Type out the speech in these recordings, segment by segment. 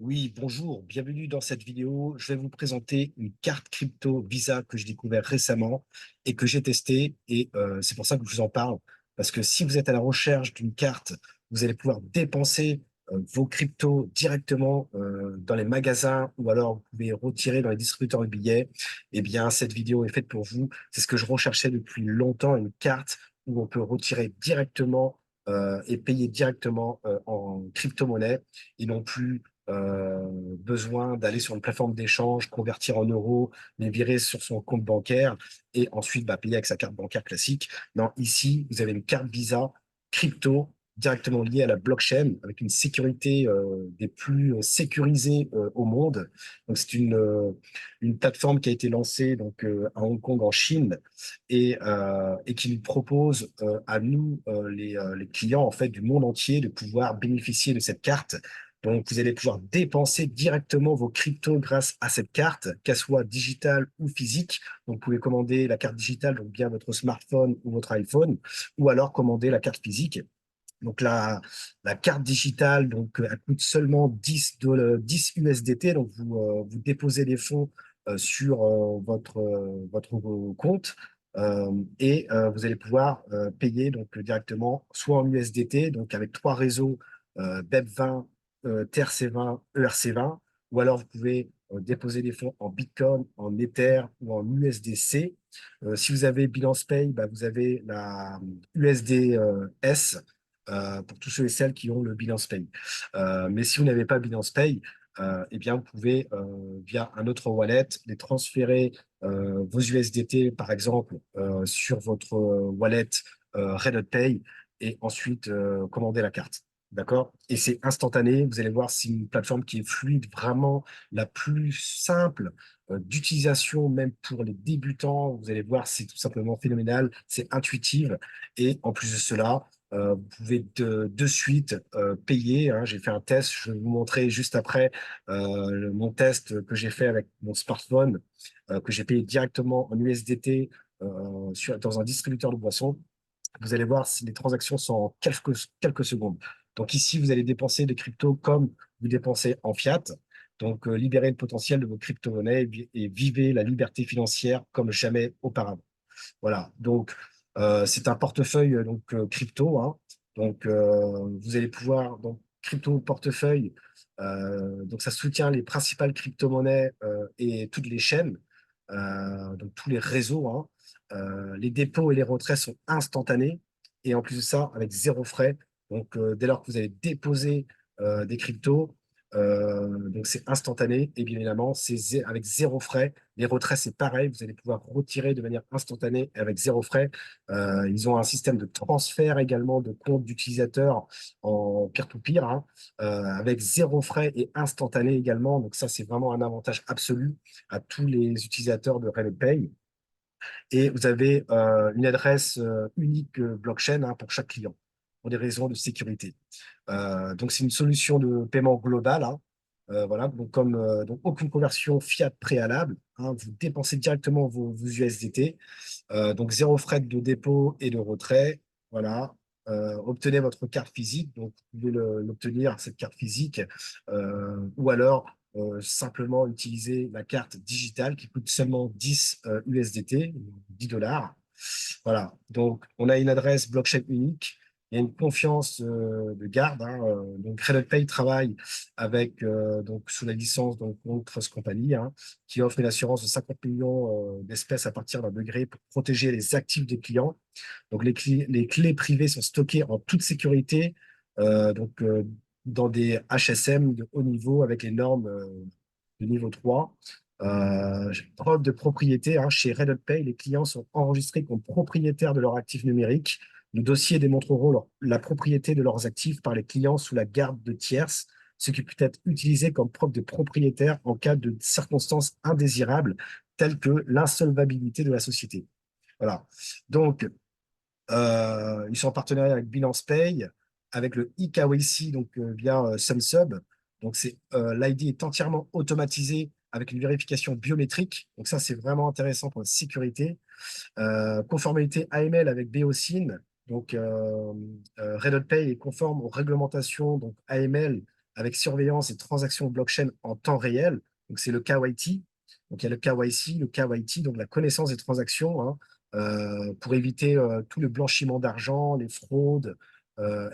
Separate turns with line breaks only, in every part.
Oui, bonjour, bienvenue dans cette vidéo. Je vais vous présenter une carte crypto Visa que j'ai découvert récemment et que j'ai testée. Et c'est pour ça que je vous en parle. Parce que si vous êtes à la recherche d'une carte, vous allez pouvoir dépenser vos cryptos directement dans les magasins ou alors vous pouvez retirer dans les distributeurs de billets. Eh bien, cette vidéo est faite pour vous. C'est ce que je recherchais depuis longtemps, une carte où on peut retirer directement et payer directement en crypto-monnaie et non plus besoin d'aller sur une plateforme d'échange, convertir en euros, les virer sur son compte bancaire et ensuite payer avec sa carte bancaire classique. Non, ici, vous avez une carte Visa crypto directement liée à la blockchain avec une sécurité des plus sécurisées au monde. Donc, c'est une plateforme qui a été lancée à Hong Kong, en Chine, et qui nous propose à nous, les clients en fait, du monde entier, de pouvoir bénéficier de cette carte. Donc, vous allez pouvoir dépenser directement vos cryptos grâce à cette carte, qu'elle soit digitale ou physique. Donc, vous pouvez commander la carte digitale, donc bien votre smartphone ou votre iPhone, ou alors commander la carte physique. Donc, la carte digitale, elle coûte seulement 10 USDT. Donc, vous déposez les fonds sur votre compte vous allez pouvoir payer directement soit en USDT, donc avec trois réseaux BEP20, TRC20, ERC20, ou alors vous pouvez déposer des fonds en Bitcoin, en Ether ou en USDC. Si vous avez Binance Pay, vous avez la USDS pour tous ceux et celles qui ont le Binance Pay. Mais si vous n'avez pas Binance Pay, eh bien, vous pouvez, via un autre wallet, les transférer vos USDT, par exemple, sur votre wallet Reddit Pay et ensuite commander la carte. D'accord? Et c'est instantané. Vous allez voir, c'est une plateforme qui est fluide, vraiment la plus simple d'utilisation, même pour les débutants. Vous allez voir, c'est tout simplement phénoménal. C'est intuitif. Et en plus de cela, vous pouvez de suite payer, hein. J'ai fait un test, je vais vous montrer juste après mon test que j'ai fait avec mon smartphone, que j'ai payé directement en USDT dans un distributeur de boissons. Vous allez voir si les transactions sont en quelques secondes. Donc ici, vous allez dépenser des cryptos comme vous dépensez en fiat. Donc libérez le potentiel de vos crypto-monnaies et vivez la liberté financière comme jamais auparavant. Voilà, donc c'est un portefeuille crypto, hein. Donc vous allez pouvoir, donc crypto portefeuille, donc ça soutient les principales crypto-monnaies et toutes les chaînes, donc tous les réseaux, hein. Les dépôts et les retraits sont instantanés et en plus de ça, avec zéro frais. Donc dès lors que vous allez déposer des cryptos, donc c'est instantané et bien évidemment, avec zéro frais. Les retraits, c'est pareil, vous allez pouvoir retirer de manière instantanée et avec zéro frais. Ils ont un système de transfert également de compte d'utilisateurs en peer-to-peer, hein, avec zéro frais et instantané également. Donc ça, c'est vraiment un avantage absolu à tous les utilisateurs de RedditPay. Et vous avez une adresse unique blockchain, hein, pour chaque client, pour des raisons de sécurité. Donc, c'est une solution de paiement globale, hein. Voilà, donc aucune conversion fiat préalable, hein. Vous dépensez directement vos USDT. Donc, zéro frais de dépôt et de retrait. Voilà. Obtenez votre carte physique. Donc, vous pouvez l'obtenir, cette carte physique, ou alors simplement utiliser la carte digitale qui coûte seulement 10 USDT, 10 dollars. Voilà. Donc, on a une adresse blockchain unique. Il y a une confiance de garde, hein. Donc, RedditPay travaille avec, sous la licence Trust Company, hein, qui offre une assurance de 50 millions d'espèces à partir d'un degré pour protéger les actifs des clients. Donc, les clés privées sont stockées en toute sécurité, dans des HSM de haut niveau avec les normes de niveau 3. Preuve de propriété, hein, chez RedditPay, les clients sont enregistrés comme propriétaires de leurs actifs numériques. Nos dossiers démontreront la propriété de leurs actifs par les clients sous la garde de tierces, ce qui peut être utilisé comme preuve de propriétaire en cas de circonstances indésirables telles que l'insolvabilité de la société. Voilà. Donc, ils sont en partenariat avec Binance Pay, avec le eKYC, via SumSub. Donc, l'ID est entièrement automatisé avec une vérification biométrique. Donc, ça, c'est vraiment intéressant pour la sécurité. Conformité AML avec Beocin. Donc, RedditPay est conforme aux réglementations AML avec surveillance et transactions blockchain en temps réel. Donc, c'est le KYT. Donc, il y a le KYC, le KYT, donc la connaissance des transactions, hein, pour éviter tout le blanchiment d'argent, les fraudes,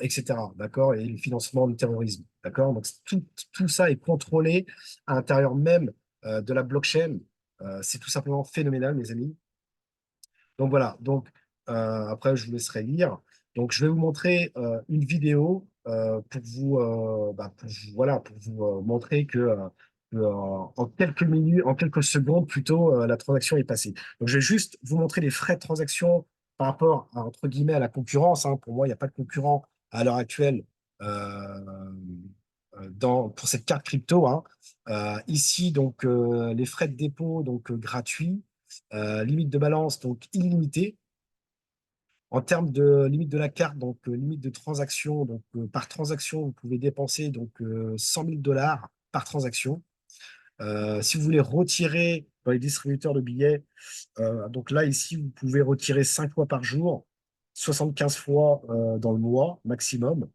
etc. D'accord? Et le financement du terrorisme. D'accord? Donc, tout ça est contrôlé à l'intérieur même de la blockchain. C'est tout simplement phénoménal, mes amis. Donc voilà, donc après je vous laisserai lire. Donc je vais vous montrer une vidéo voilà, pour vous montrer en quelques minutes, en quelques secondes plutôt, la transaction est passée. Donc je vais juste vous montrer les frais de transaction par rapport à, entre guillemets, à la concurrence, hein. Pour moi, il n'y a pas de concurrent à l'heure actuelle pour cette carte crypto, hein. Ici, donc les frais de dépôt donc gratuits. Limite de balance, donc illimitée. En termes de limite de la carte, donc limite de transaction, donc par transaction, vous pouvez dépenser donc 100 000 dollars par transaction. Si vous voulez retirer dans les distributeurs de billets, donc là, ici, vous pouvez retirer 5 fois par jour, 75 fois dans le mois maximum.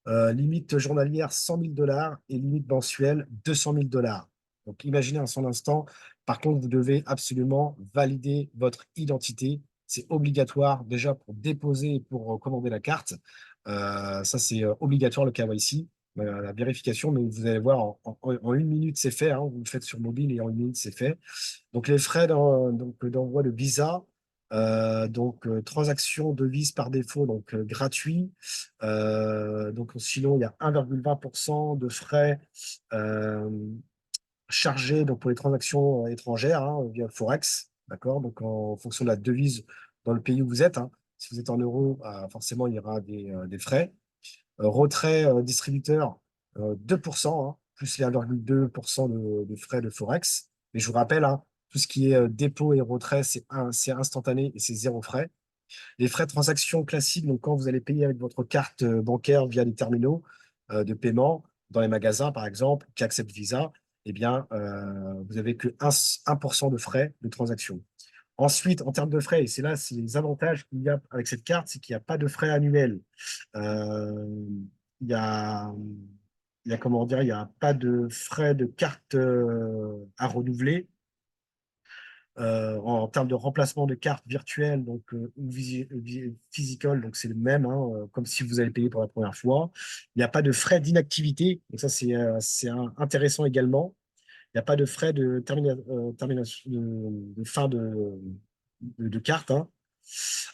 Limite journalière 100 000 dollars et limite mensuelle 200 000 dollars. Donc imaginez un son instant. Par contre, vous devez absolument valider votre identité. C'est obligatoire déjà pour déposer et pour commander la carte. Ça, c'est obligatoire le KYC, la vérification. Mais vous allez voir, en une minute, c'est fait, hein. Vous le faites sur mobile et en une minute, c'est fait. Donc les frais d'envoi de Visa, transaction de Visa par défaut, donc gratuit. Donc sinon, il y a 1,20% de frais euh, chargés donc, pour les transactions étrangères, hein, via Forex. D'accord? Donc en fonction de la devise dans le pays où vous êtes, hein. Si vous êtes en euros, forcément, il y aura des frais. Retrait distributeur, 2%, hein, plus les 1,2% de frais de Forex. Mais je vous rappelle, hein, tout ce qui est dépôt et retrait, c'est instantané et c'est zéro frais. Les frais de transaction classiques, donc quand vous allez payer avec votre carte bancaire via les terminaux de paiement, dans les magasins par exemple, qui acceptent Visa, eh bien, vous avez que 1% de frais de transaction. Ensuite, en termes de frais, et c'est là, c'est les avantages qu'il y a avec cette carte, c'est qu'il n'y a pas de frais annuels. Euh, il y a, il y a, comment dire, il n'y a pas de frais de carte à renouveler. En termes de remplacement de carte virtuelle donc, ou physical, donc c'est le même, hein, comme si vous allez payer pour la première fois. Il n'y a pas de frais d'inactivité, donc ça c'est intéressant également. Il n'y a pas de frais de termination de fin de carte, hein,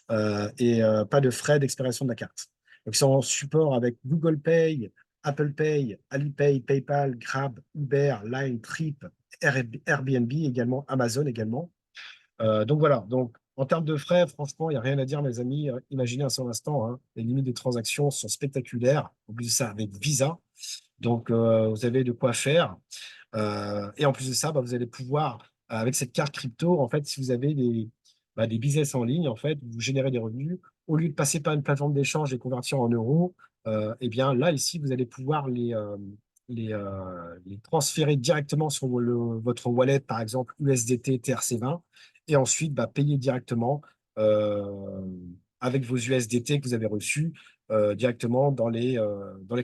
pas de frais d'expiration de la carte. Donc, ils sont en support avec Google Pay, Apple Pay, Alipay, PayPal, Grab, Uber, Line, Trip, Airbnb également, Amazon également. Donc voilà, donc en termes de frais, franchement, il n'y a rien à dire, mes amis. Imaginez un seul instant, hein, les limites des transactions sont spectaculaires. En plus de ça, avec Visa, donc vous avez de quoi faire. Et en plus de ça, bah, vous allez pouvoir, avec cette carte crypto, en fait, si vous avez des business en ligne, en fait, vous générez des revenus. Au lieu de passer par une plateforme d'échange et convertir en euros, eh bien là, ici, vous allez pouvoir les transférer directement sur votre wallet, par exemple USDT TRC20, et ensuite bah, payer directement euh, avec vos USDT que vous avez reçus directement dans les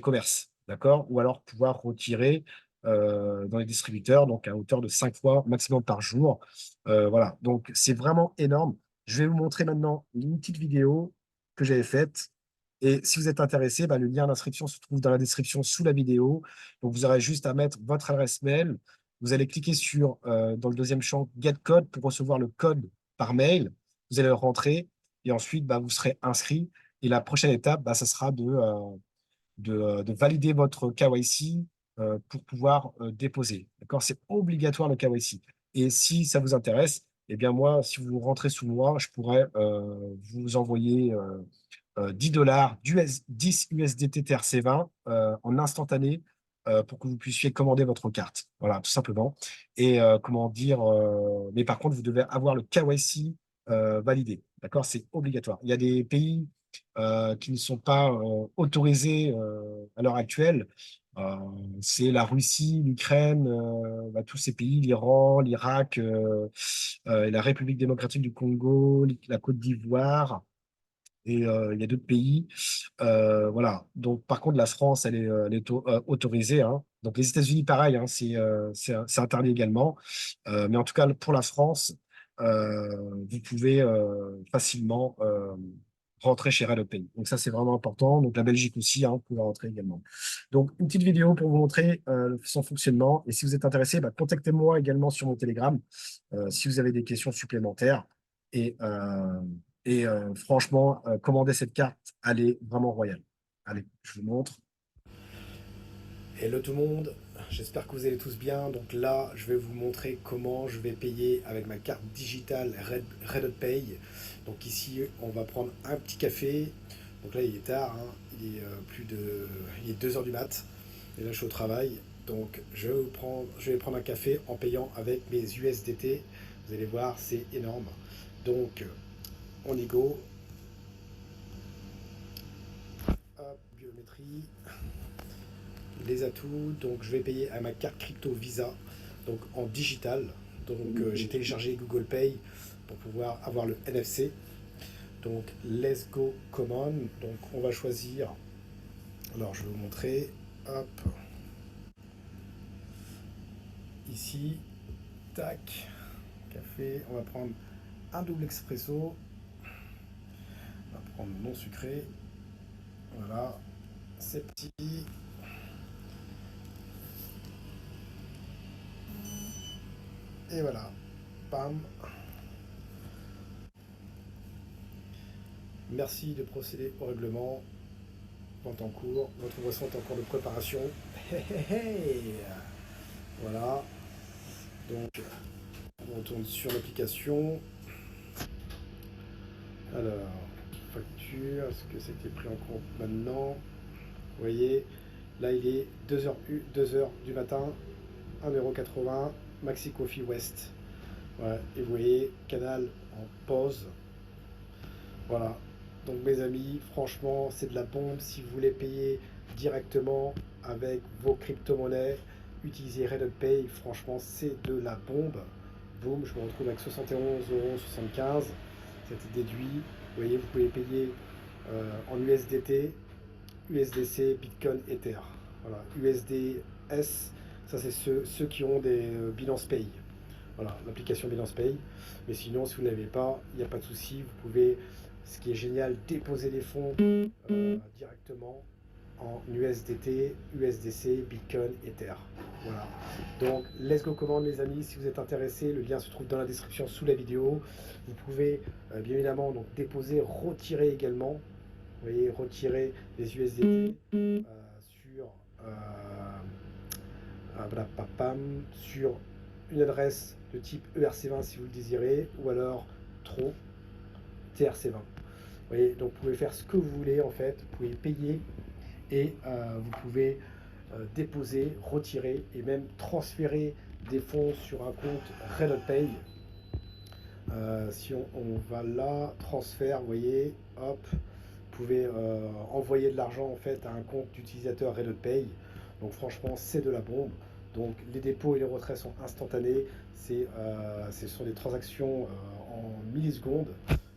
commerces. D'accord? Ou alors pouvoir retirer dans les distributeurs, donc à hauteur de 5 fois maximum par jour. Voilà, donc c'est vraiment énorme. Je vais vous montrer maintenant une petite vidéo que j'avais faite. Et si vous êtes intéressé, bah, le lien d'inscription se trouve dans la description sous la vidéo. Donc vous aurez juste à mettre votre adresse mail. Vous allez cliquer sur, dans le deuxième champ, Get Code pour recevoir le code par mail. Vous allez le rentrer et ensuite, bah, vous serez inscrit. Et la prochaine étape, bah, ça sera de valider votre KYC pour pouvoir déposer. D'accord? C'est obligatoire le KYC. Et si ça vous intéresse, eh bien moi, si vous rentrez sous moi, je pourrais vous envoyer 10 dollars, 10 USDT TRC20 en instantané pour que vous puissiez commander votre carte. Voilà, tout simplement. Et comment dire, mais par contre, vous devez avoir le KYC validé. D'accord? C'est obligatoire. Il y a des pays qui ne sont pas autorisés à l'heure actuelle. Euh, c'est la Russie, l'Ukraine, bah, tous ces pays, l'Iran, l'Irak, et la République démocratique du Congo, la Côte d'Ivoire et il y a d'autres pays. Voilà. Donc, par contre, la France, elle est autorisée, hein. Donc, les États-Unis, pareil, hein, c'est interdit également. Mais en tout cas, pour la France, vous pouvez facilement rentrer chez Red Pay. Donc, ça, c'est vraiment important. Donc, la Belgique aussi, hein, vous pouvez rentrer également. Donc, une petite vidéo pour vous montrer son fonctionnement. Et si vous êtes intéressé, bah, contactez-moi également sur mon Telegram si vous avez des questions supplémentaires. Et, euh, franchement, commander cette carte, elle est vraiment royale. Allez, je vous montre. Hello tout le monde, j'espère que vous allez tous bien. Donc là, je vais vous montrer comment je vais payer avec ma carte digitale Red Hot Pay. Donc ici, on va prendre un petit café. Donc là, il est tard, hein. Il est 2 heures du mat. Et là, je suis au travail. Donc je vais prendre un café en payant avec mes USDT. Vous allez voir, c'est énorme. Donc, on y go. Hop, biométrie. Les atouts, donc je vais payer à ma carte crypto Visa, donc en digital. Donc j'ai téléchargé Google Pay pour pouvoir avoir le NFC. Donc let's go common. Donc on va choisir. Alors je vais vous montrer. Hop. Ici. Tac. Café. On va prendre un double expresso. On va prendre non sucré. Voilà. C'est parti. Et voilà. Bam. Merci de procéder au règlement. Vente en cours. Votre boisson est en cours de préparation. Hey, hey, hey. Voilà. Donc, on retourne sur l'application. Alors, facture. Est-ce que c'était pris en compte maintenant? Vous voyez, là, il est 2h du matin. 1,80 €. Maxi Coffee West. Ouais, et vous voyez, canal en pause. Voilà. Donc mes amis, franchement, c'est de la bombe. Si vous voulez payer directement avec vos crypto-monnaies, utilisez Red Hot Pay. Franchement, c'est de la bombe. Boum, je me retrouve avec 71,75 €. C'était déduit. Vous voyez, vous pouvez payer en USDT, USDC, Bitcoin, Ether. Voilà, USDS, ça c'est ceux qui ont des Binance Pay. Voilà, l'application Binance Pay. Mais sinon, si vous n'avez pas, il n'y a pas de souci. Vous pouvez, ce qui est génial, déposer les fonds directement en USDT, USDC, Bitcoin, Ether. Voilà. Donc, let's go commande les amis. Si vous êtes intéressés, le lien se trouve dans la description sous la vidéo. Vous pouvez bien évidemment donc déposer, retirer également. Vous voyez, retirer les USDT sur sur une adresse de type ERC20 si vous le désirez, ou alors Tron TRC20. Vous voyez, donc vous pouvez faire ce que vous voulez en fait, vous pouvez payer et vous pouvez déposer, retirer et même transférer des fonds sur un compte Red Hot Pay. Si on va là, transfert, vous voyez, hop, vous pouvez envoyer de l'argent en fait à un compte d'utilisateur Red Hot Pay. Donc franchement, c'est de la bombe. Donc les dépôts et les retraits sont instantanés. Ce sont des transactions en millisecondes.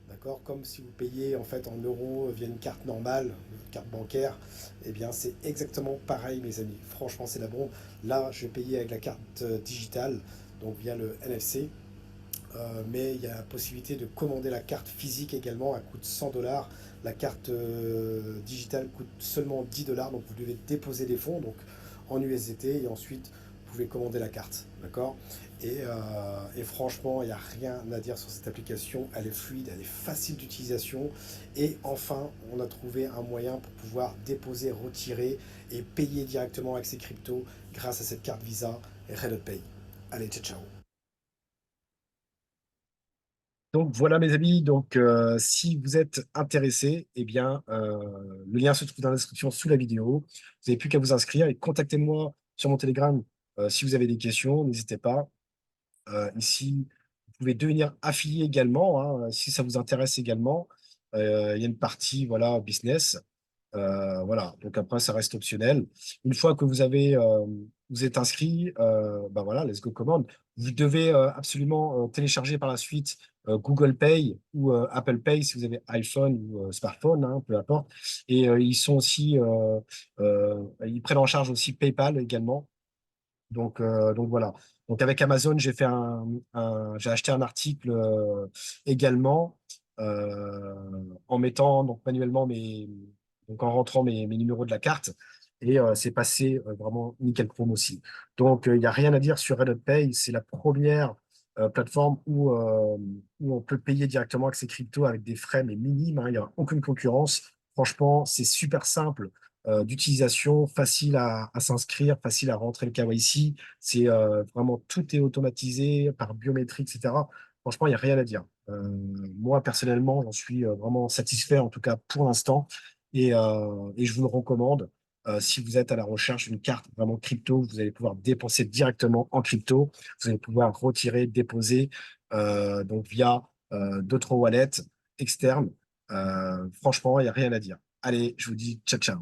D'accord, comme si vous payez en fait en euros via une carte normale, une carte bancaire, et bien c'est exactement pareil mes amis. Franchement, c'est la bombe. Là, je vais payer avec la carte digitale, donc via le NFC. Mais il y a la possibilité de commander la carte physique également. Elle coûte 100 $. La carte digitale coûte seulement 10 $. Donc vous devez déposer des fonds donc en USDT et ensuite vous pouvez commander la carte. D'accord, et franchement, il n'y a rien à dire sur cette application. Elle est fluide, elle est facile d'utilisation. Et enfin, on a trouvé un moyen pour pouvoir déposer, retirer et payer directement avec ses cryptos grâce à cette carte Visa et Red Hot Pay. Allez, ciao, ciao. Donc voilà mes amis, donc si vous êtes intéressés, eh bien le lien se trouve dans la description sous la vidéo. Vous n'avez plus qu'à vous inscrire et contactez-moi sur mon Telegram si vous avez des questions, n'hésitez pas. Ici, vous pouvez devenir affilié également, hein, si ça vous intéresse également. Il y a une partie voilà business. Voilà, donc après, ça reste optionnel. Une fois que vous êtes inscrit, ben voilà, let's go commande. Vous devez absolument télécharger par la suite Google Pay ou Apple Pay si vous avez iPhone ou smartphone, hein, peu importe. Et ils sont aussi, ils prennent en charge aussi PayPal également. Donc voilà. Donc avec Amazon, j'ai acheté un article également euh, en mettant donc manuellement donc en rentrant mes numéros de la carte et c'est passé vraiment nickel chrome aussi. Donc il n'y a rien à dire sur Reddit Pay, c'est la première plateforme où on peut payer directement avec ses cryptos avec des frais mais minimes, hein, il n'y a aucune concurrence. Franchement, c'est super simple d'utilisation, facile à s'inscrire, facile à rentrer le KYC. C'est vraiment tout est automatisé par biométrie, etc. Franchement, il n'y a rien à dire. Moi, personnellement, j'en suis vraiment satisfait, en tout cas pour l'instant. Et je vous le recommande. Si vous êtes à la recherche d'une carte vraiment crypto, vous allez pouvoir dépenser directement en crypto. Vous allez pouvoir retirer, déposer donc via d'autres wallets externes. Franchement, il n'y a rien à dire. Allez, je vous dis ciao, ciao.